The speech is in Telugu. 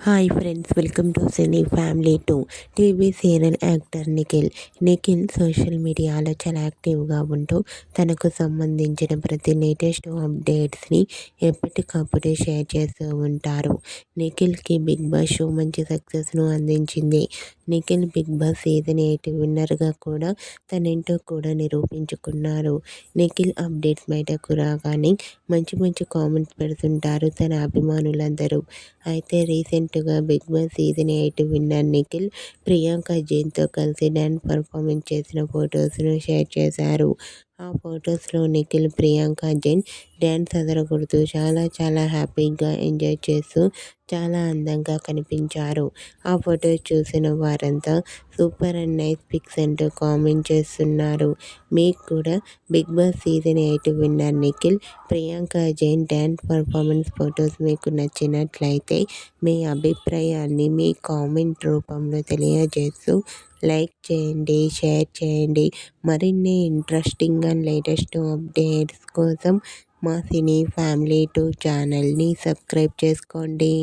Hi friends, welcome to cine family 2. TV serial actor Nikhil social మీడియాలో చాలా యాక్టివ్గా ఉంటూ తనకు సంబంధించిన ప్రతి లేటెస్ట్ అప్డేట్స్ని ఎప్పటికప్పుడు షేర్ చేస్తూ ఉంటారు. నిఖిల్కి బిగ్ బాస్ షో మంచి సక్సెస్ను అందించింది. నిఖిల్ బిగ్ బాస్ సీజన్ 8 విన్నర్గా కూడా తనేంటో కూడా నిరూపించుకున్నారు. నిఖిల్ అప్డేట్స్ బయటకు రాగానే మంచి మంచి కామెంట్స్ పెడుతుంటారు తన అభిమానులందరూ. అయితే రీసెంట్గా Bigg boss season 8 winner Nikhil Priyanka జైన్తో కలిసి డ్యాన్స్ పర్ఫార్మెన్స్ చేసిన ఫొటోస్ను షేర్ చేశారు. ఆ ఫొటోస్లో నిఖిల్, ప్రియాంక జైన్ డ్యాన్స్ అదరగొడుతూ చాలా చాలా హ్యాపీగా ఎంజాయ్ చేస్తూ చాలా అందంగా కనిపించారు. ఆ ఫొటోస్ చూసిన వారంతా సూపర్ అండ్ నైస్ పిక్స్ అంటూ కామెంట్ చేస్తున్నారు. మీకు కూడా big boss season 8 winner Nikhil, Priyanka Jain dance performance photos మీకు నచ్చినట్లయితే మీ అభిప్రాయాన్ని మీ కామెంట్ రూపంలో తెలియజేస్తూ లైక్ చేయండి, షేర్ చేయండి. మరిన్ని ఇంట్రెస్టింగ్ అండ్ లేటెస్ట్ అప్డేట్స్ కోసం మా సినీ ఫ్యామిలీ 2 ఛానల్ని సబ్స్క్రైబ్ చేసుకోండి.